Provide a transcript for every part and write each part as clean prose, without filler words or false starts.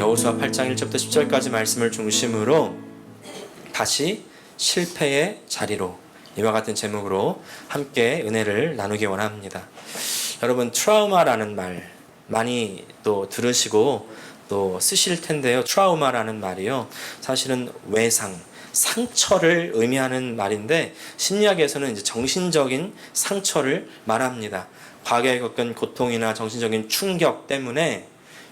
여호수아 8장 1절부터 10절까지 말씀을 중심으로 다시 실패의 자리로, 이와 같은 제목으로 함께 은혜를 나누기 원합니다. 여러분, 트라우마라는 말 많이 또 들으시고 또 쓰실 텐데요. 트라우마라는 말이요, 사실은 외상, 상처를 의미하는 말인데, 심리학에서는 이제 정신적인 상처를 말합니다. 과거에 겪은 고통이나 정신적인 충격 때문에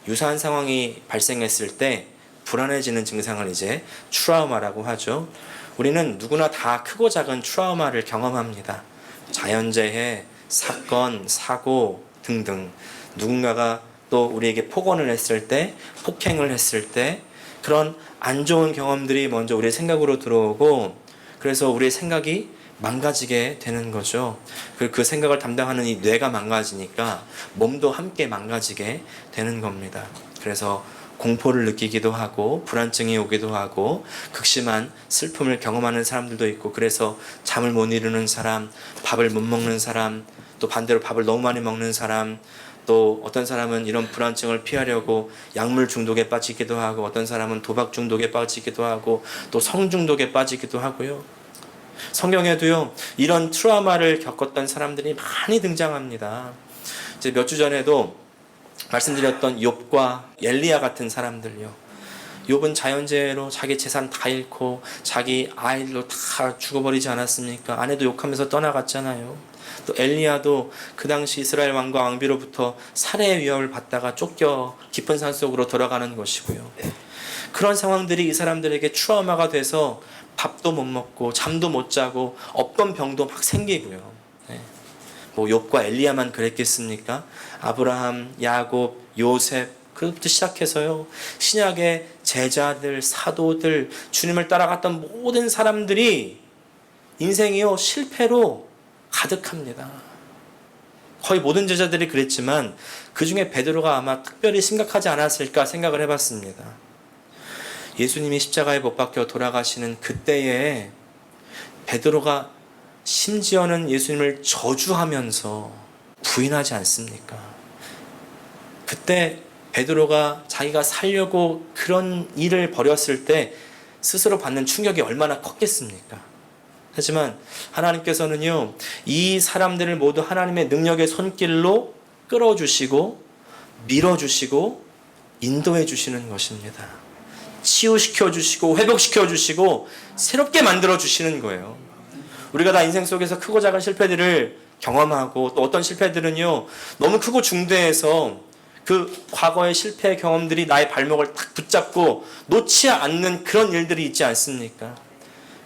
유사한 상황이 발생했을 때 불안해지는 증상을 이제 트라우마라고 하죠. 우리는 누구나 다 크고 작은 트라우마를 경험합니다. 자연재해, 사건, 사고 등등. 누군가가 또 우리에게 폭언을 했을 때, 폭행을 했을 때, 그런 안 좋은 경험들이 먼저 우리의 생각으로 들어오고, 그래서 우리의 생각이 망가지게 되는 거죠. 그 생각을 담당하는 이 뇌가 망가지니까 몸도 함께 망가지게 되는 겁니다. 그래서 공포를 느끼기도 하고 불안증이 오기도 하고 극심한 슬픔을 경험하는 사람들도 있고, 그래서 잠을 못 이루는 사람, 밥을 못 먹는 사람, 또 반대로 밥을 너무 많이 먹는 사람, 또 어떤 사람은 이런 불안증을 피하려고 약물 중독에 빠지기도 하고, 어떤 사람은 도박 중독에 빠지기도 하고, 또 성 중독에 빠지기도 하고요. 성경에도요, 이런 트라우마를 겪었던 사람들이 많이 등장합니다. 이제 몇 주 전에도 말씀드렸던 욥과 엘리야 같은 사람들요. 욥은 자연재해로 자기 재산 다 잃고 자기 아이들도 다 죽어버리지 않았습니까? 아내도 욕하면서 떠나갔잖아요. 또 엘리야도 그 당시 이스라엘 왕과 왕비로부터 살해의 위협을 받다가 쫓겨 깊은 산속으로 돌아가는 것이고요. 그런 상황들이 이 사람들에게 트라우마가 돼서 밥도 못 먹고 잠도 못 자고 없던 병도 막 생기고요. 뭐 욥과 엘리야만 그랬겠습니까? 아브라함, 야곱, 요셉, 그것부터 시작해서요, 신약의 제자들, 사도들, 주님을 따라갔던 모든 사람들이 인생이요 실패로 가득합니다. 거의 모든 제자들이 그랬지만 그 중에 베드로가 아마 특별히 심각하지 않았을까 생각을 해봤습니다. 예수님이 십자가에 못 박혀 돌아가시는 그때에 베드로가 심지어는 예수님을 저주하면서 부인하지 않습니까? 그때 베드로가 자기가 살려고 그런 일을 벌였을 때 스스로 받는 충격이 얼마나 컸겠습니까? 하지만 하나님께서는요, 이 사람들을 모두 하나님의 능력의 손길로 끌어주시고 밀어주시고 인도해 주시는 것입니다. 치유시켜 주시고 회복시켜 주시고 새롭게 만들어 주시는 거예요. 우리가 다 인생 속에서 크고 작은 실패들을 경험하고, 또 어떤 실패들은요 너무 크고 중대해서 그 과거의 실패 경험들이 나의 발목을 딱 붙잡고 놓지 않는 그런 일들이 있지 않습니까?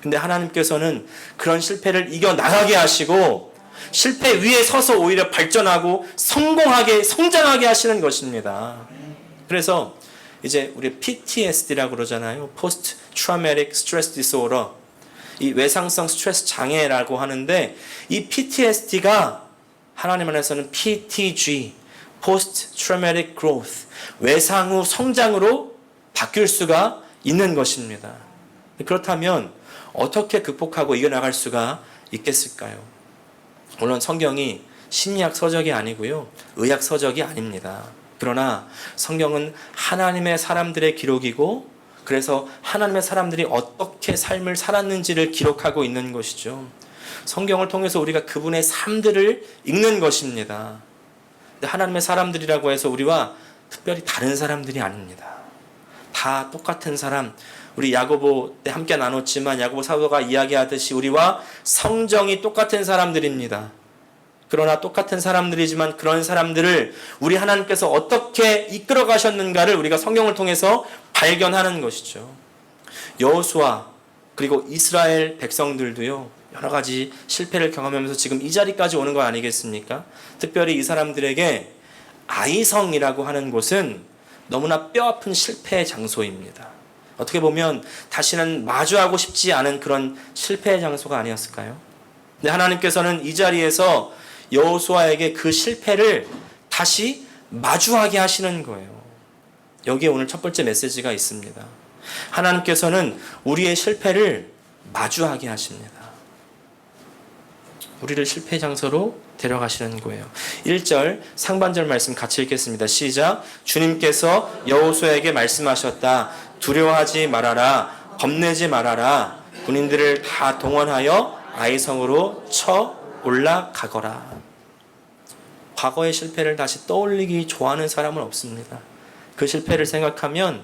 근데 하나님께서는 그런 실패를 이겨나가게 하시고 실패 위에 서서 오히려 발전하고 성공하게, 성장하게 하시는 것입니다. 그래서 이제 우리 PTSD라고 그러잖아요. Post Traumatic Stress Disorder, 이 외상성 스트레스 장애라고 하는데, 이 PTSD가 하나님 안에서는 PTG, Post Traumatic Growth, 외상 후 성장으로 바뀔 수가 있는 것입니다. 그렇다면 어떻게 극복하고 이겨나갈 수가 있겠을까요? 물론 성경이 심리학 서적이 아니고요, 의학 서적이 아닙니다. 그러나 성경은 하나님의 사람들의 기록이고, 그래서 하나님의 사람들이 어떻게 삶을 살았는지를 기록하고 있는 것이죠. 성경을 통해서 우리가 그분의 삶들을 읽는 것입니다. 근데 하나님의 사람들이라고 해서 우리와 특별히 다른 사람들이 아닙니다. 다 똑같은 사람. 우리 야고보 때 함께 나눴지만 야고보 사도가 이야기하듯이 우리와 성정이 똑같은 사람들입니다. 그러나 똑같은 사람들이지만 그런 사람들을 우리 하나님께서 어떻게 이끌어 가셨는가를 우리가 성경을 통해서 발견하는 것이죠. 여호수아 그리고 이스라엘 백성들도요, 여러 가지 실패를 경험하면서 지금 이 자리까지 오는 거 아니겠습니까? 특별히 이 사람들에게 아이성이라고 하는 곳은 너무나 뼈아픈 실패의 장소입니다. 어떻게 보면 다시는 마주하고 싶지 않은 그런 실패의 장소가 아니었을까요? 근데 하나님께서는 이 자리에서 여호수아에게 그 실패를 다시 마주하게 하시는 거예요. 여기에 오늘 첫 번째 메시지가 있습니다. 하나님께서는 우리의 실패를 마주하게 하십니다. 우리를 실패 장소로 데려가시는 거예요. 1절 상반절 말씀 같이 읽겠습니다. 시작. 주님께서 여호수아에게 말씀하셨다. 두려워하지 말아라. 겁내지 말아라. 군인들을 다 동원하여 아이성으로 쳐 올라가거라. 과거의 실패를 다시 떠올리기 좋아하는 사람은 없습니다. 그 실패를 생각하면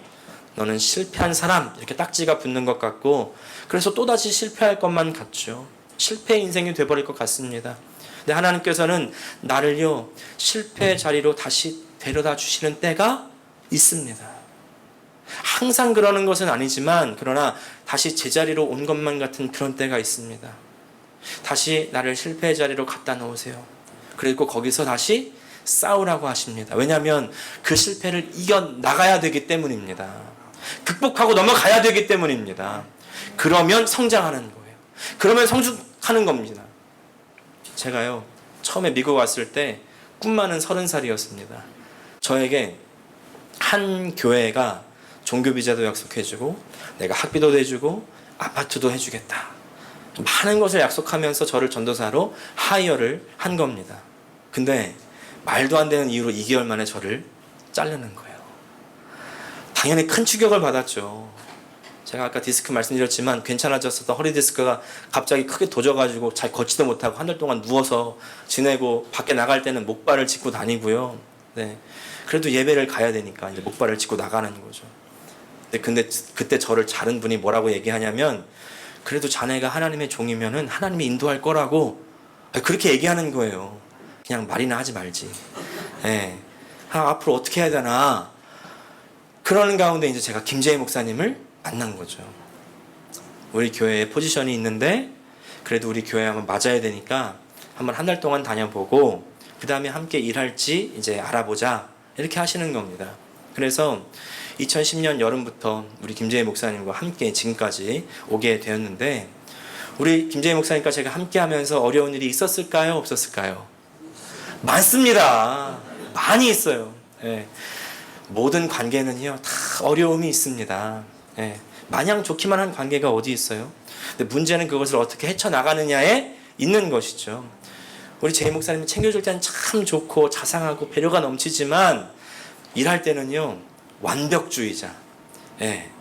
너는 실패한 사람 이렇게 딱지가 붙는 것 같고, 그래서 또다시 실패할 것만 같죠. 실패의 인생이 돼버릴 것 같습니다. 근데 하나님께서는 나를요 실패의 자리로 다시 데려다 주시는 때가 있습니다. 항상 그러는 것은 아니지만, 그러나 다시 제자리로 온 것만 같은 그런 때가 있습니다. 다시 나를 실패의 자리로 갖다 놓으세요. 그리고 거기서 다시 싸우라고 하십니다. 왜냐하면 그 실패를 이겨나가야 되기 때문입니다. 극복하고 넘어가야 되기 때문입니다. 그러면 성장하는 거예요. 그러면 성숙하는 겁니다. 제가요 처음에 미국 왔을 때 꿈만은 30살이었습니다. 저에게 한 교회가 종교 비자도 약속해주고 내가 학비도 내주고 아파트도 해주겠다, 많은 것을 약속하면서 저를 전도사로 하이어를 한 겁니다. 근데 말도 안 되는 이유로 2개월 만에 저를 자르는 거예요. 당연히 큰 충격을 받았죠. 제가 아까 디스크 말씀드렸지만 괜찮아졌었던 허리 디스크가 갑자기 크게 도져가지고 잘 걷지도 못하고 한 달 동안 누워서 지내고, 밖에 나갈 때는 목발을 짚고 다니고요. 네. 그래도 예배를 가야 되니까 이제 목발을 짚고 나가는 거죠. 근데 그때 저를 자른 분이 뭐라고 얘기하냐면, 그래도 자네가 하나님의 종이면은 하나님이 인도할 거라고 그렇게 얘기하는 거예요. 그냥 말이나 하지 말지. 네. 앞으로 어떻게 해야 되나. 그러는 가운데 이제 제가 김재희 목사님을 만난 거죠. 우리 교회에 포지션이 있는데 그래도 우리 교회 한번 맞아야 되니까 한번 한 달 동안 다녀보고 그 다음에 함께 일할지 이제 알아보자, 이렇게 하시는 겁니다. 그래서 2010년 여름부터 우리 김재희 목사님과 함께 지금까지 오게 되었는데, 우리 김재희 목사님과 제가 함께 하면서 어려운 일이 있었을까요? 없었을까요? 많습니다. 많이 있어요. 예. 모든 관계는요 다 어려움이 있습니다. 예. 마냥 좋기만 한 관계가 어디 있어요? 근데 문제는 그것을 어떻게 헤쳐나가느냐에 있는 것이죠. 우리 재희 목사님이 챙겨줄 때는 참 좋고 자상하고 배려가 넘치지만, 일할 때는요 완벽주의자, 예.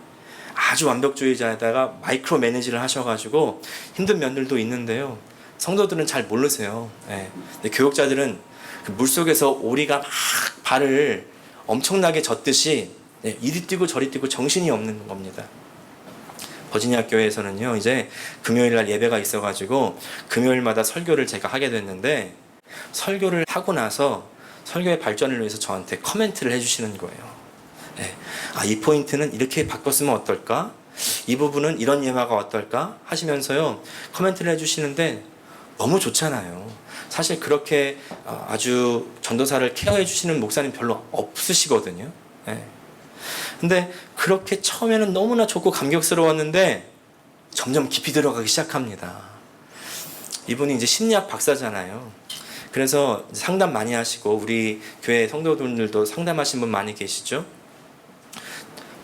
아주 완벽주의자에다가 마이크로 매니지를 하셔가지고 힘든 면들도 있는데요, 성도들은 잘 모르세요. 예. 근데 교육자들은 그 물속에서 오리가 막 발을 엄청나게 젓듯이 이리 뛰고 저리 뛰고 정신이 없는 겁니다. 버지니아 교회에서는요 이제 금요일날 예배가 있어가지고 금요일마다 설교를 제가 하게 됐는데, 설교를 하고 나서 설교의 발전을 위해서 저한테 코멘트를 해주시는 거예요. 네. 이 포인트는 이렇게 바꿨으면 어떨까? 이 부분은 이런 예화가 어떨까? 하시면서요 코멘트를 해주시는데 너무 좋잖아요. 사실 그렇게 아주 전도사를 케어해 주시는 목사님 별로 없으시거든요. 네. 근데 그렇게 처음에는 너무나 좋고 감격스러웠는데 점점 깊이 들어가기 시작합니다. 이분이 이제 심리학 박사잖아요. 그래서 상담 많이 하시고 우리 교회 성도분들도 상담하신 분 많이 계시죠.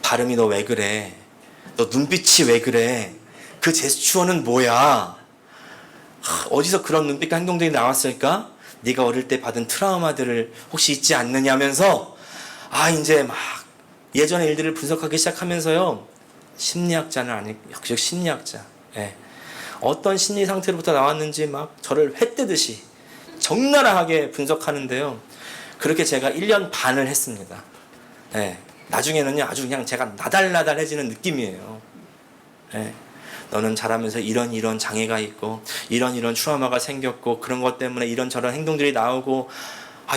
발음이 너 왜 그래? 너 눈빛이 왜 그래? 그 제스처는 뭐야? 어디서 그런 눈빛과 행동들이 나왔을까? 네가 어릴 때 받은 트라우마들을 혹시 잊지 않느냐면서 이제 막 예전의 일들을 분석하기 시작하면서요, 심리학자는 아니, 역시 심리학자. 예. 어떤 심리 상태로부터 나왔는지 막 저를 횟뜨듯이 적나라하게 분석하는데요. 그렇게 제가 1년 반을 했습니다. 예. 나중에는요 아주 그냥 제가 나달나달해지는 느낌이에요. 예. 너는 자라면서 이런 장애가 있고 이런 트라우마가 생겼고 그런 것 때문에 이런저런 행동들이 나오고,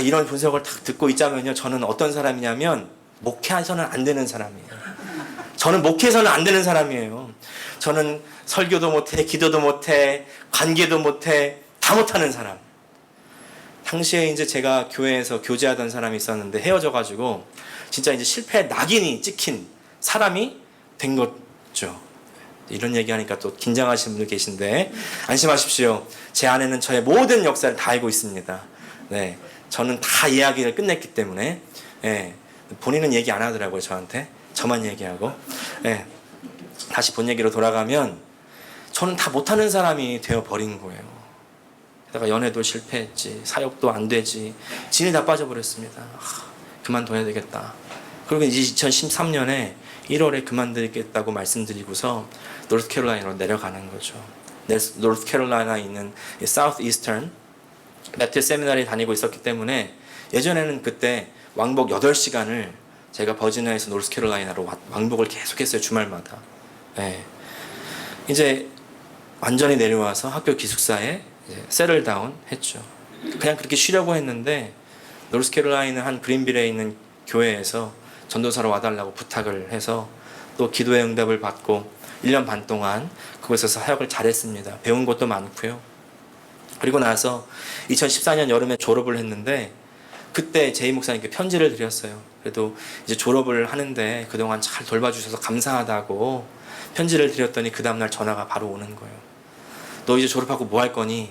이런 분석을 딱 듣고 있자면요, 저는 어떤 사람이냐면 목회해서는 안 되는 사람이에요. 저는 목회해서는 안 되는 사람이에요. 저는 설교도 못해, 기도도 못해, 관계도 못해, 다 못하는 사람. 당시에 이제 제가 교회에서 교제하던 사람이 있었는데 헤어져가지고 진짜 이제 실패의 낙인이 찍힌 사람이 된 거죠. 이런 얘기하니까 또 긴장하시는 분들 계신데 안심하십시오. 제 아내는 저의 모든 역사를 다 알고 있습니다. 네, 저는 다 이야기를 끝냈기 때문에. 네, 본인은 얘기 안 하더라고요. 저한테. 저만 얘기하고. 네, 다시 본 얘기로 돌아가면 저는 다 못하는 사람이 되어버린 거예요. 내가 연애도 실패했지, 사역도 안 되지, 진이 다 빠져버렸습니다. 그만둬야 되겠다. 그리고 이제 2013년에 1월에 그만두겠다고 말씀드리고서 노스캐롤라이나로 내려가는 거죠. 노스캐롤라이나에 있는 사우스 이스턴 배틀 세미나리에 다니고 있었기 때문에 예전에는 그때 왕복 8시간을 제가 버지니아에서 노스캐롤라이나로 왕복을 계속했어요. 주말마다. 네. 이제 완전히 내려와서 학교 기숙사에 세틀다운 했죠. 그냥 그렇게 쉬려고 했는데 노스캐롤라이나 한 그린빌에 있는 교회에서 전도사로 와달라고 부탁을 해서 또 기도의 응답을 받고 1년 반 동안 그곳에서 사역을 잘했습니다. 배운 것도 많고요. 그리고 나서 2014년 여름에 졸업을 했는데 그때 제이 목사님께 편지를 드렸어요. 그래도 이제 졸업을 하는데 그동안 잘 돌봐주셔서 감사하다고 편지를 드렸더니 그 다음날 전화가 바로 오는 거예요. 너 이제 졸업하고 뭐 할 거니?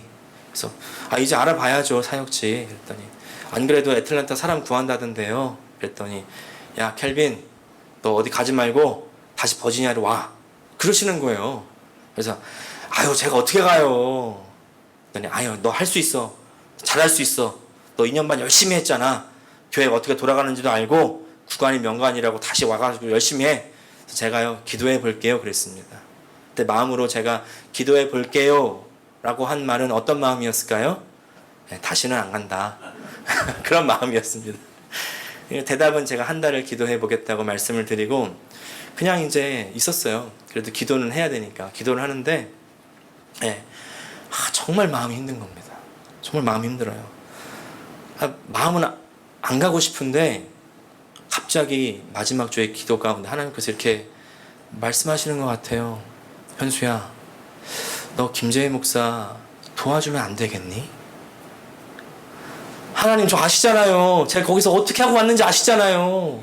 그래서 이제 알아봐야죠, 사역지. 그랬더니 안 그래도 애틀랜타 사람 구한다던데요. 그랬더니 야 켈빈, 너 어디 가지 말고 다시 버지니아로 와. 그러시는 거예요. 그래서 제가 어떻게 가요? 그랬더니 너 할 수 있어. 잘할 수 있어. 너 2년 반 열심히 했잖아. 교회가 어떻게 돌아가는지도 알고 구간이 명관이라고 다시 와가지고 열심히 해. 그래서 제가요 기도해 볼게요 그랬습니다. 그때 마음으로 제가 기도해 볼게요 라고 한 말은 어떤 마음이었을까요? 다시는 안 간다. 그런 마음이었습니다. 대답은 제가 한 달을 기도해 보겠다고 말씀을 드리고 그냥 이제 있었어요. 그래도 기도는 해야 되니까 기도를 하는데 정말 마음이 힘든 겁니다. 정말 마음이 힘들어요. 마음은 안 가고 싶은데 갑자기 마지막 주의 기도 가운데 하나님께서 이렇게 말씀하시는 것 같아요. 현수야, 너 김재희 목사 도와주면 안 되겠니? 하나님 저 아시잖아요. 제가 거기서 어떻게 하고 왔는지 아시잖아요.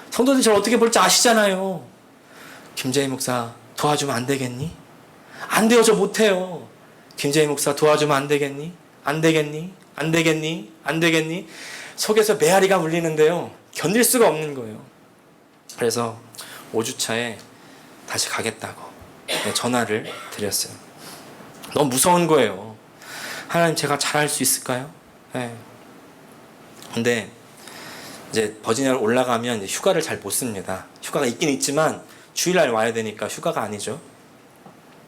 성도들이 저를 어떻게 볼지 아시잖아요. 김재희 목사 도와주면 안 되겠니? 안 돼요, 저 못해요. 김재희 목사 도와주면 안 되겠니? 안 되겠니? 안 되겠니? 안 되겠니? 속에서 메아리가 울리는데요. 견딜 수가 없는 거예요. 그래서 5주차에 다시 가겠다고 전화를 드렸어요. 너무 무서운 거예요. 하나님 제가 잘할 수 있을까요? 네. 근데 이제 버지니아로 올라가면 이제 휴가를 잘 못 씁니다. 휴가가 있긴 있지만 주일날 와야 되니까 휴가가 아니죠.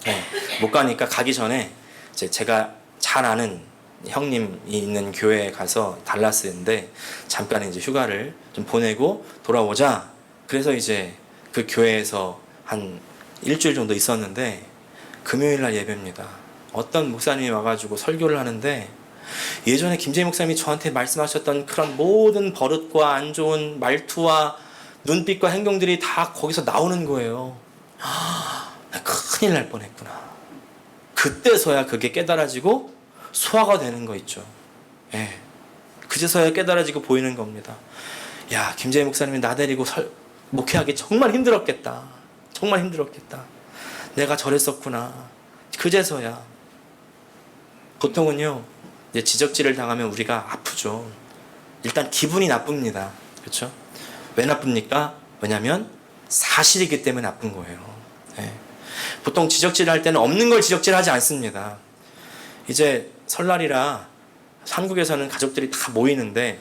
네. 못 가니까 가기 전에 이제 제가 잘 아는 형님이 있는 교회에 가서 달라스인데 잠깐 이제 휴가를 좀 보내고 돌아오자. 그래서 이제 그 교회에서 한 일주일 정도 있었는데 금요일날 예배입니다. 어떤 목사님이 와가지고 설교를 하는데 예전에 김재희 목사님이 저한테 말씀하셨던 그런 모든 버릇과 안 좋은 말투와 눈빛과 행동들이 다 거기서 나오는 거예요. 큰일 날 뻔했구나. 그때서야 그게 깨달아지고 소화가 되는 거 있죠. 예. 그제서야 깨달아지고 보이는 겁니다. 야, 김재희 목사님이 나 데리고 목회하기 정말 힘들었겠다. 정말 힘들었겠다. 내가 저랬었구나. 그제서야. 보통은요, 이제 지적질을 당하면 우리가 아프죠. 일단 기분이 나쁩니다. 그렇죠? 왜 나쁩니까? 왜냐하면 사실이기 때문에 나쁜 거예요. 예. 보통 지적질을 할 때는 없는 걸 지적질하지 않습니다. 이제 설날이라 한국에서는 가족들이 다 모이는데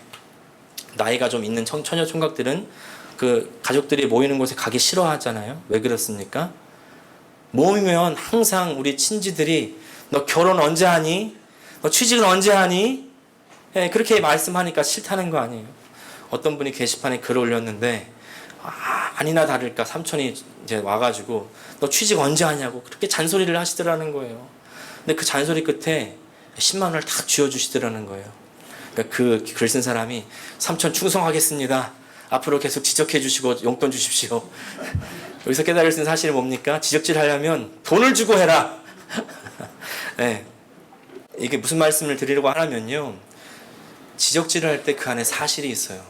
나이가 좀 있는 처녀 총각들은 그 가족들이 모이는 곳에 가기 싫어하잖아요. 왜 그렇습니까? 모이면 항상 우리 친지들이 너 결혼 언제 하니? 너 취직은 언제 하니? 예, 그렇게 말씀하니까 싫다는 거 아니에요. 어떤 분이 게시판에 글을 올렸는데 아니나 다를까 삼촌이 이제 와가지고 너 취직 언제 하냐고 그렇게 잔소리를 하시더라는 거예요. 근데 그 잔소리 끝에 10만 원을 탁 쥐어주시더라는 거예요. 그러니까 그 글 쓴 사람이 삼촌 충성하겠습니다. 앞으로 계속 지적해 주시고 용돈 주십시오. 여기서 깨달을 수 있는 사실이 뭡니까? 지적질 하려면 돈을 주고 해라. 네. 이게 무슨 말씀을 드리려고 하냐면요. 지적질을 할 때 그 안에 사실이 있어요.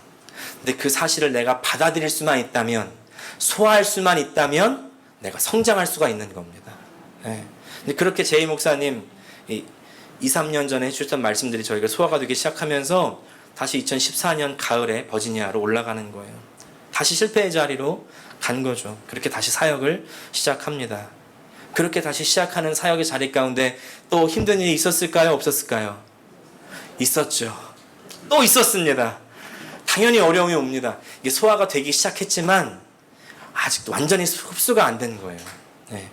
근데 그 사실을 내가 받아들일 수만 있다면, 소화할 수만 있다면 내가 성장할 수가 있는 겁니다. 네. 근데 그렇게 제이 목사님 2, 3년 전에 해주셨던 말씀들이 저희가 소화가 되기 시작하면서 다시 2014년 가을에 버지니아로 올라가는 거예요. 다시 실패의 자리로 간 거죠. 그렇게 다시 사역을 시작합니다. 그렇게 다시 시작하는 사역의 자리 가운데 또 힘든 일이 있었을까요? 없었을까요? 있었죠. 또 있었습니다. 당연히 어려움이 옵니다. 이게 소화가 되기 시작했지만 아직도 완전히 흡수가 안 된 거예요. 네.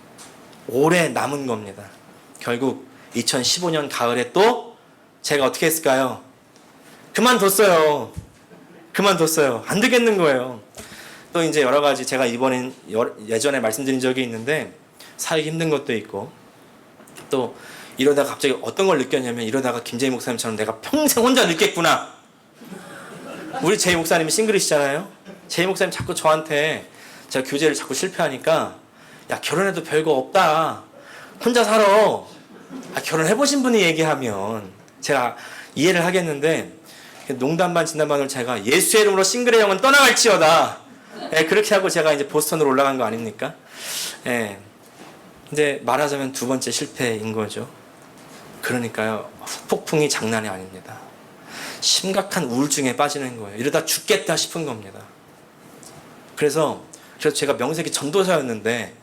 오래 남은 겁니다. 결국 2015년 가을에 또 제가 어떻게 했을까요? 그만뒀어요. 안 되겠는 거예요. 또 이제 여러 가지 제가 이번엔 예전에 말씀드린 적이 있는데 살기 힘든 것도 있고 또 이러다가 갑자기 어떤 걸 느꼈냐면 이러다가 김재희 목사님처럼 내가 평생 혼자 늙겠구나. 우리 제희 목사님이 싱글이시잖아요. 제희 목사님 자꾸 저한테 제가 교제를 자꾸 실패하니까 야 결혼해도 별거 없다. 혼자 살아. 결혼해보신 분이 얘기하면 제가 이해를 하겠는데 농담 반 진담 반으로 제가 예수의 이름으로 싱글의 영은 떠나갈지어다. 그렇게 하고 제가 이제 보스턴으로 올라간 거 아닙니까? 이제 말하자면 두 번째 실패인 거죠. 그러니까요, 폭풍이 장난이 아닙니다. 심각한 우울증에 빠지는 거예요. 이러다 죽겠다 싶은 겁니다. 그래서 제가 명색이 전도사였는데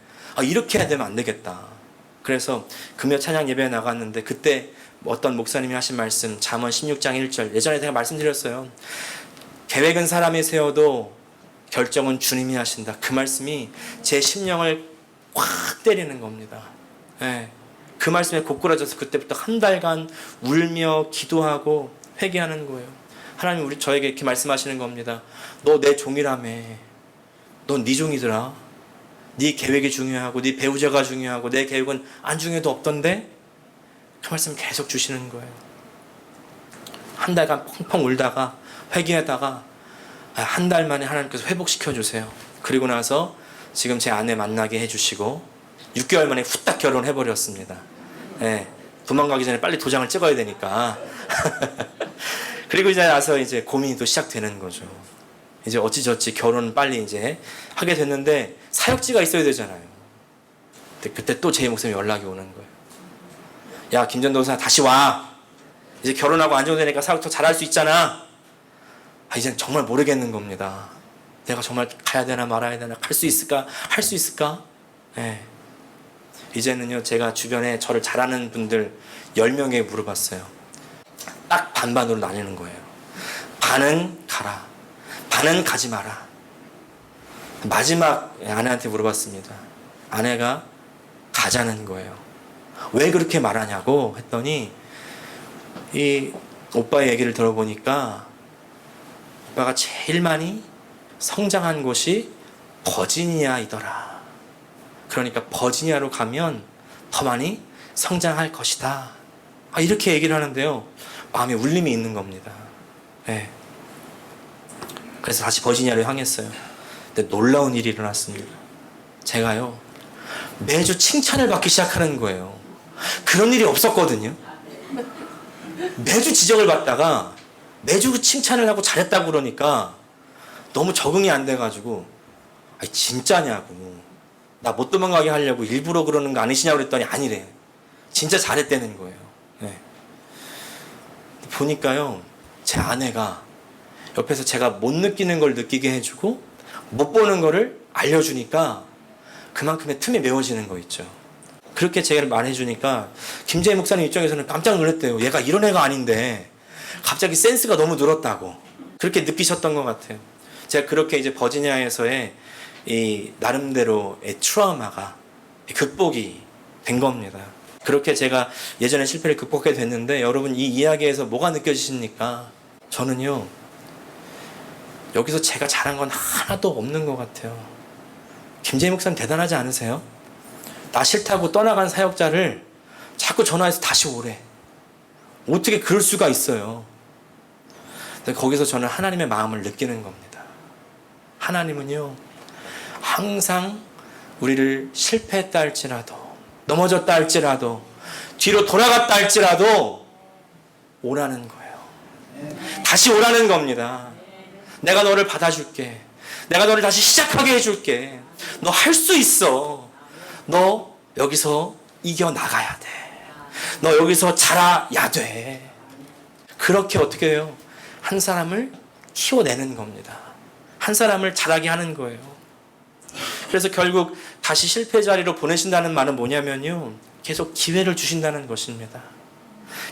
이렇게 해야 되면 안 되겠다. 그래서 금요 찬양 예배에 나갔는데 그때 어떤 목사님이 하신 말씀 잠언 16장 1절 예전에 제가 말씀드렸어요. 계획은 사람이 세워도 결정은 주님이 하신다. 그 말씀이 제 심령을 꽉 때리는 겁니다. 그 말씀에 고꾸라져서 그때부터 한 달간 울며 기도하고 회개하는 거예요. 하나님 저에게 이렇게 말씀하시는 겁니다. 너 내 종이라며. 넌 네 종이더라. 네 계획이 중요하고 네 배우자가 중요하고 내 계획은 안 중요해도 없던데? 그 말씀 계속 주시는 거예요. 한 달간 펑펑 울다가 회개하다가 한 달 만에 하나님께서 회복시켜 주세요. 그리고 나서 지금 제 아내 만나게 해주시고 6개월 만에 후딱 결혼해버렸습니다. 도망가기 전에 빨리 도장을 찍어야 되니까. 그리고 이제 나서 이제 고민이 또 시작되는 거죠. 이제 어찌저찌 결혼 빨리 이제 하게 됐는데 사역지가 있어야 되잖아요. 근데 그때 또 제 목사님이 연락이 오는 거예요. 야 김전도사 다시 와. 이제 결혼하고 안정되니까 사역 더 잘할 수 있잖아. 이젠 정말 모르겠는 겁니다. 내가 정말 가야 되나 말아야 되나 갈 수 있을까 할 수 있을까. 이제는요 제가 주변에 저를 잘 아는 분들 10명에게 물어봤어요. 딱 반반으로 나뉘는 거예요. 반은 가라. 반은 가지 마라. 마지막 아내한테 물어봤습니다. 아내가 가자는 거예요. 왜 그렇게 말하냐고 했더니 이 오빠의 얘기를 들어보니까 오빠가 제일 많이 성장한 곳이 버지니아이더라. 그러니까 버지니아로 가면 더 많이 성장할 것이다. 이렇게 얘기를 하는데요. 마음에 울림이 있는 겁니다. 그래서 다시 버지니아로 향했어요. 근데 놀라운 일이 일어났습니다. 제가요 매주 칭찬을 받기 시작하는 거예요. 그런 일이 없었거든요. 매주 지적을 받다가 매주 칭찬을 하고 잘했다고 그러니까 너무 적응이 안 돼가지고 진짜냐고 나 못 도망가게 하려고 일부러 그러는 거 아니시냐고 그랬더니 아니래. 진짜 잘했다는 거예요. 보니까요 제 아내가 옆에서 제가 못 느끼는 걸 느끼게 해주고 못 보는 거를 알려주니까 그만큼의 틈이 메워지는 거 있죠. 그렇게 제가 말해주니까 김재희 목사님 입장에서는 깜짝 놀랐대요. 얘가 이런 애가 아닌데 갑자기 센스가 너무 늘었다고 그렇게 느끼셨던 것 같아요. 제가 그렇게 이제 버지니아에서의 이 나름대로의 트라우마가 극복이 된 겁니다. 그렇게 제가 예전에 실패를 극복하게 됐는데 여러분 이 이야기에서 뭐가 느껴지십니까? 저는요 여기서 제가 잘한 건 하나도 없는 것 같아요. 김재희 목사님 대단하지 않으세요? 나 싫다고 떠나간 사역자를 자꾸 전화해서 다시 오래. 어떻게 그럴 수가 있어요? 근데 거기서 저는 하나님의 마음을 느끼는 겁니다. 하나님은요 항상 우리를 실패했다 할지라도 넘어졌다 할지라도 뒤로 돌아갔다 할지라도 오라는 거예요. 다시 오라는 겁니다. 내가 너를 받아줄게. 내가 너를 다시 시작하게 해줄게. 너 할 수 있어. 너 여기서 이겨나가야 돼. 너 여기서 자라야 돼. 그렇게 어떻게 해요? 한 사람을 키워내는 겁니다. 한 사람을 자라게 하는 거예요. 그래서 결국 다시 실패 자리로 보내신다는 말은 뭐냐면요, 계속 기회를 주신다는 것입니다.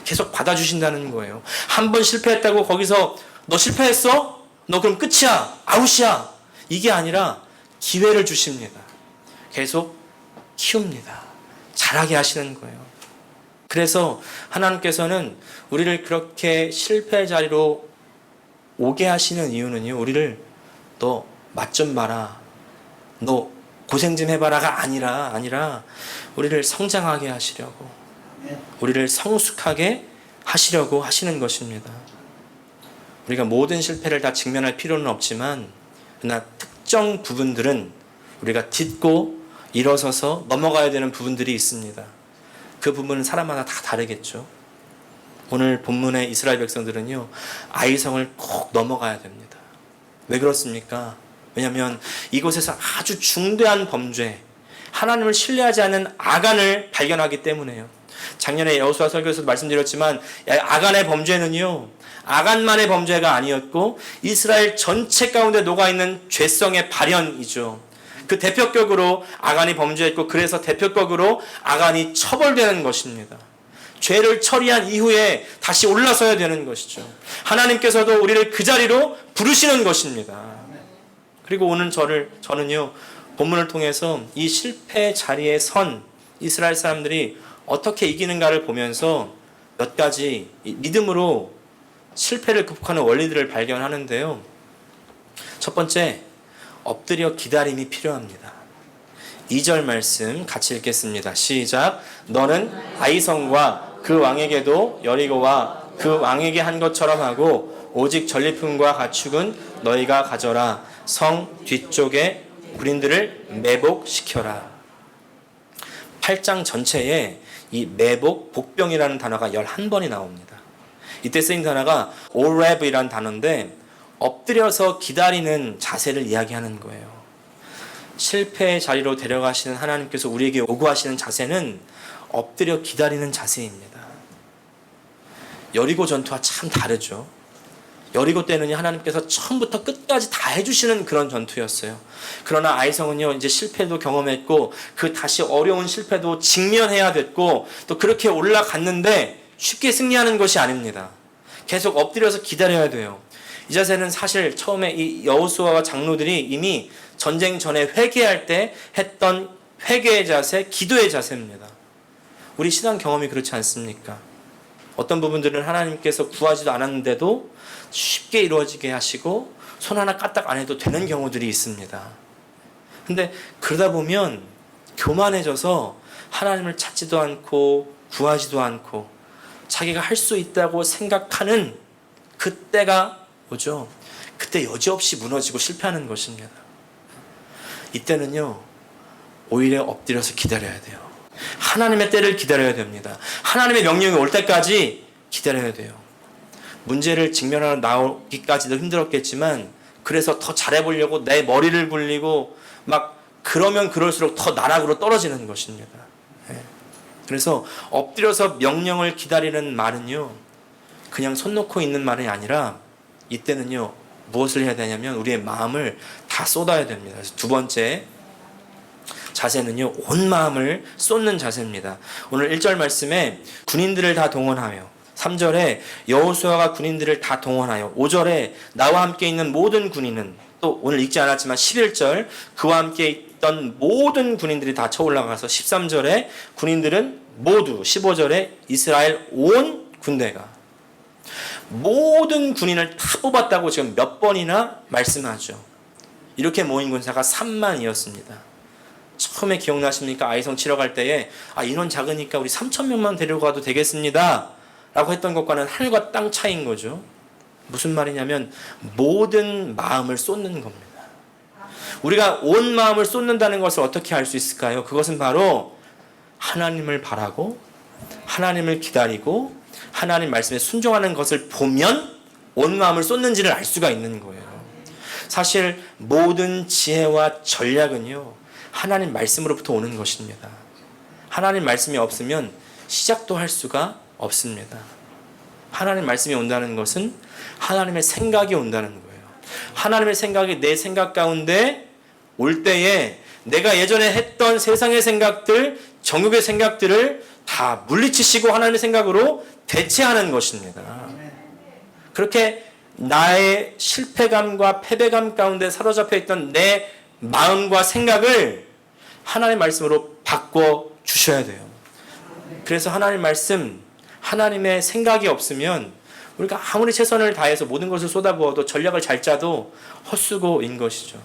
계속 받아주신다는 거예요. 한 번 실패했다고 거기서 너 실패했어? 너 그럼 끝이야, 아웃이야, 이게 아니라 기회를 주십니다. 계속 키웁니다. 잘하게 하시는 거예요. 그래서 하나님께서는 우리를 그렇게 실패 자리로 오게 하시는 이유는요, 우리를 너 맛 좀 봐라, 너 고생 좀 해봐라가 아니라 우리를 성장하게 하시려고, 우리를 성숙하게 하시려고 하시는 것입니다. 우리가 모든 실패를 다 직면할 필요는 없지만, 그러나 특정 부분들은 우리가 딛고 일어서서 넘어가야 되는 부분들이 있습니다. 그 부분은 사람마다 다 다르겠죠. 오늘 본문의 이스라엘 백성들은요, 아이성을 꼭 넘어가야 됩니다. 왜 그렇습니까? 왜냐하면 이곳에서 아주 중대한 범죄, 하나님을 신뢰하지 않는 아간을 발견하기 때문에요. 작년에 여호수아 설교에서도 말씀드렸지만, 아간의 범죄는요, 아간만의 범죄가 아니었고 이스라엘 전체 가운데 녹아있는 죄성의 발현이죠. 그 대표격으로 아간이 범죄했고, 그래서 대표격으로 아간이 처벌되는 것입니다. 죄를 처리한 이후에 다시 올라서야 되는 것이죠. 하나님께서도 우리를 그 자리로 부르시는 것입니다. 그리고 오늘 저는요, 본문을 통해서 이 실패 자리에 선 이스라엘 사람들이 어떻게 이기는가를 보면서 몇 가지 믿음으로 실패를 극복하는 원리들을 발견하는데요. 첫 번째, 엎드려 기다림이 필요합니다. 2절 말씀 같이 읽겠습니다. 시작. 너는 아이성과 그 왕에게도 여리고와 그 왕에게 한 것처럼 하고, 오직 전리품과 가축은 너희가 가져라. 성 뒤쪽에 군인들을 매복시켜라. 8장 전체에 이 매복, 복병이라는 단어가 11번이 나옵니다. 이때 쓰인 단어가 오랩이라는 단어인데, 엎드려서 기다리는 자세를 이야기하는 거예요. 실패의 자리로 데려가시는 하나님께서 우리에게 요구하시는 자세는 엎드려 기다리는 자세입니다. 여리고 전투와 참 다르죠. 여리고 때는 하나님께서 처음부터 끝까지 다 해주시는 그런 전투였어요. 그러나 아이성은요, 이제 실패도 경험했고, 그 다시 어려운 실패도 직면해야 됐고, 또 그렇게 올라갔는데 쉽게 승리하는 것이 아닙니다. 계속 엎드려서 기다려야 돼요. 이 자세는 사실 처음에 이 여호수아와 장로들이 이미 전쟁 전에 회개할 때 했던 회개의 자세, 기도의 자세입니다. 우리 신앙 경험이 그렇지 않습니까? 어떤 부분들은 하나님께서 구하지도 않았는데도 쉽게 이루어지게 하시고 손 하나 까딱 안 해도 되는 경우들이 있습니다. 근데 그러다 보면 교만해져서 하나님을 찾지도 않고 구하지도 않고 자기가 할 수 있다고 생각하는 그때가 뭐죠? 그때 여지없이 무너지고 실패하는 것입니다. 이때는요, 오히려 엎드려서 기다려야 돼요. 하나님의 때를 기다려야 됩니다. 하나님의 명령이 올 때까지 기다려야 돼요. 문제를 직면하러 나오기까지도 힘들었겠지만, 그래서 더 잘해보려고 내 머리를 굴리고 막 그러면 그럴수록 더 나락으로 떨어지는 것입니다. 그래서 엎드려서 명령을 기다리는 말은요, 그냥 손 놓고 있는 말이 아니라 이때는요, 무엇을 해야 되냐면 우리의 마음을 다 쏟아야 됩니다. 그래서 두 번째 자세는요, 온 마음을 쏟는 자세입니다. 오늘 1절 말씀에 군인들을 다 동원하여, 3절에 여호수아가 군인들을 다 동원하여, 5절에 나와 함께 있는 모든 군인은, 또 오늘 읽지 않았지만 11절 그와 함께 있던 모든 군인들이 다 쳐올라가서, 13절에 군인들은 모두, 15절에 이스라엘 온 군대가, 모든 군인을 다 뽑았다고 지금 몇 번이나 말씀하죠. 이렇게 모인 군사가 3만이었습니다. 처음에 기억나십니까? 아이성 치러 갈 때에 인원 작으니까 우리 3,000명만 데려가도 되겠습니다 라고 했던 것과는 하늘과 땅 차이인 거죠. 무슨 말이냐면 모든 마음을 쏟는 겁니다. 우리가 온 마음을 쏟는다는 것을 어떻게 알 수 있을까요? 그것은 바로 하나님을 바라고 하나님을 기다리고 하나님 말씀에 순종하는 것을 보면 온 마음을 쏟는지를 알 수가 있는 거예요. 사실 모든 지혜와 전략은요, 하나님 말씀으로부터 오는 것입니다. 하나님 말씀이 없으면 시작도 할 수가 없습니다. 하나님 말씀이 온다는 것은 하나님의 생각이 온다는 거예요. 하나님의 생각이 내 생각 가운데 올 때에 내가 예전에 했던 세상의 생각들, 정욕의 생각들을 다 물리치시고 하나님의 생각으로 대체하는 것입니다. 그렇게 나의 실패감과 패배감 가운데 사로잡혀 있던 내 마음과 생각을 하나님의 말씀으로 바꿔 주셔야 돼요. 그래서 하나님 말씀, 하나님의 생각이 없으면 우리가 아무리 최선을 다해서 모든 것을 쏟아부어도 전략을 잘 짜도 헛수고인 것이죠.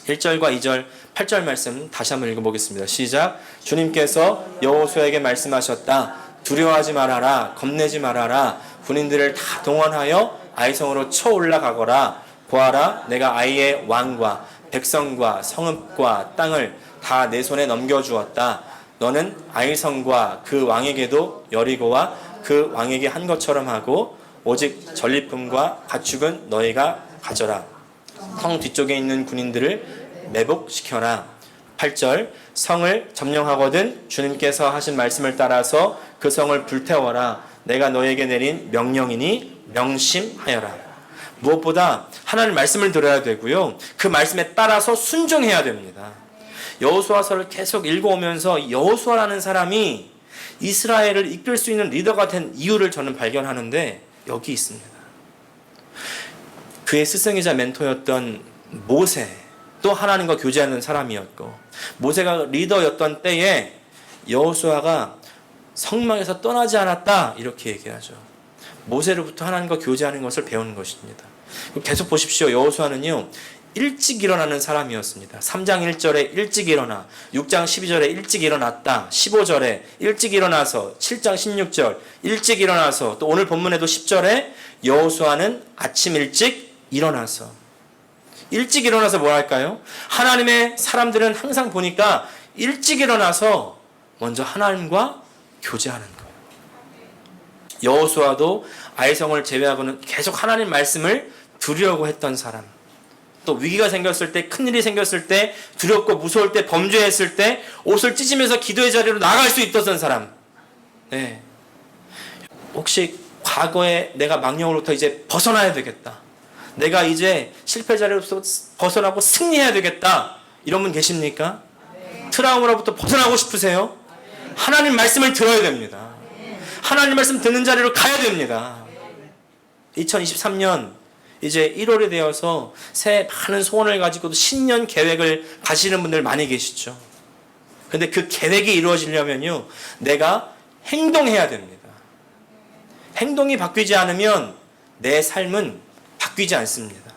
1절과 2절, 8절 말씀 다시 한번 읽어보겠습니다. 시작. 주님께서 여호수아에게 말씀하셨다. 두려워하지 말아라. 겁내지 말아라. 군인들을 다 동원하여 아이성으로 쳐 올라가거라. 보아라, 내가 아이의 왕과 백성과 성읍과 땅을 다 내 손에 넘겨주었다. 너는 아이성과 그 왕에게도 여리고와 그 왕에게 한 것처럼 하고 오직 전리품과 가축은 너희가 가져라. 성 뒤쪽에 있는 군인들을 매복시켜라. 8절. 성을 점령하거든 주님께서 하신 말씀을 따라서 그 성을 불태워라. 내가 너에게 내린 명령이니 명심하여라. 무엇보다 하나님 말씀을 들어야 되고요. 그 말씀에 따라서 순종해야 됩니다. 여호수아서를 계속 읽어오면서 여호수아라는 사람이 이스라엘을 이끌 수 있는 리더가 된 이유를 저는 발견하는데 여기 있습니다. 그의 스승이자 멘토였던 모세, 또 하나님과 교제하는 사람이었고, 모세가 리더였던 때에 여호수아가 성막에서 떠나지 않았다 이렇게 얘기하죠. 모세로부터 하나님과 교제하는 것을 배우는 것입니다. 계속 보십시오. 여호수아는요 일찍 일어나는 사람이었습니다. 3장 1절에 일찍 일어나, 6장 12절에 일찍 일어났다, 15절에 일찍 일어나서, 7장 16절 일찍 일어나서, 또 오늘 본문에도 10절에 여호수아는 아침 일찍 일어나서. 일찍 일어나서 뭐 할까요? 하나님의 사람들은 항상 보니까 일찍 일어나서 먼저 하나님과 교제하는 거예요. 여호수아도 아이성을 제외하고는 계속 하나님 말씀을 들으려고 했던 사람. 또 위기가 생겼을 때, 큰일이 생겼을 때, 두렵고 무서울 때, 범죄했을 때 옷을 찢으면서 기도의 자리로 나갈 수 있었던 사람. 네. 혹시 과거에 내가 망령으로부터 이제 벗어나야 되겠다, 내가 이제 실패 자리로부터 벗어나고 승리해야 되겠다, 이런 분 계십니까? 트라우마로부터 벗어나고 싶으세요? 하나님 말씀을 들어야 됩니다. 하나님 말씀 듣는 자리로 가야 됩니다. 2023년 이제 1월이 되어서 새해 많은 소원을 가지고도 신년 계획을 가시는 분들 많이 계시죠. 근데 그 계획이 이루어지려면요, 내가 행동해야 됩니다. 행동이 바뀌지 않으면 내 삶은 바뀌지 않습니다.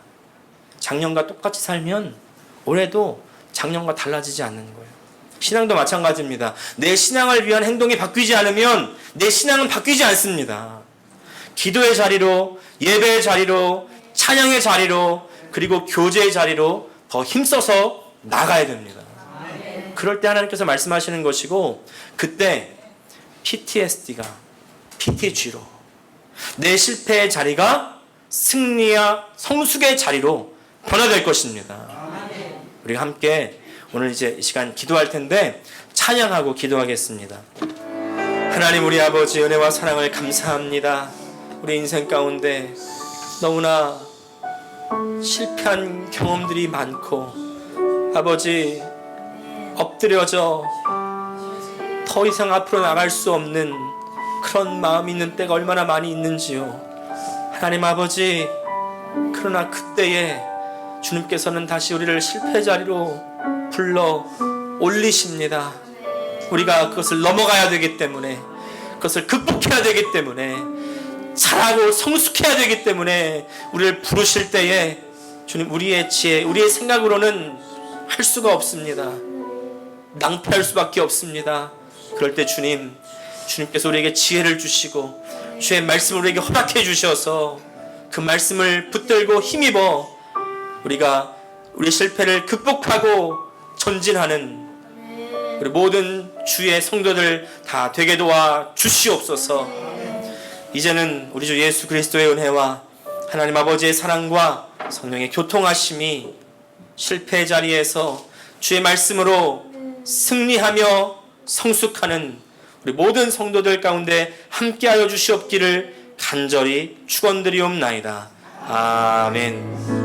작년과 똑같이 살면 올해도 작년과 달라지지 않는 거예요. 신앙도 마찬가지입니다. 내 신앙을 위한 행동이 바뀌지 않으면 내 신앙은 바뀌지 않습니다. 기도의 자리로, 예배의 자리로, 찬양의 자리로, 그리고 교제의 자리로 더 힘써서 나가야 됩니다. 그럴 때 하나님께서 말씀하시는 것이고, 그때 PTSD가 PTG로, 내 실패의 자리가 승리와 성숙의 자리로 변화될 것입니다. 우리가 함께 오늘 이제 이 시간 기도할 텐데 찬양하고 기도하겠습니다. 하나님 우리 아버지, 은혜와 사랑을 감사합니다. 우리 인생 가운데 너무나 실패한 경험들이 많고, 아버지 엎드려져 더 이상 앞으로 나갈 수 없는 그런 마음이 있는 때가 얼마나 많이 있는지요. 하나님 아버지, 그러나 그때에 주님께서는 다시 우리를 실패 자리로 불러 올리십니다. 우리가 그것을 넘어가야 되기 때문에, 그것을 극복해야 되기 때문에, 잘하고 성숙해야 되기 때문에 우리를 부르실 때에 주님, 우리의 지혜, 우리의 생각으로는 할 수가 없습니다. 낭패할 수밖에 없습니다. 그럴 때 주님께서 우리에게 지혜를 주시고 주의 말씀을 우리에게 허락해 주셔서 그 말씀을 붙들고 힘입어 우리가 우리 실패를 극복하고 전진하는 우리 모든 주의 성도들 다 되게 도와 주시옵소서. 이제는 우리 주 예수 그리스도의 은혜와 하나님 아버지의 사랑과 성령의 교통하심이 실패의 자리에서 주의 말씀으로 승리하며 성숙하는 우리 모든 성도들 가운데 함께하여 주시옵기를 간절히 축원드리옵나이다. 아멘.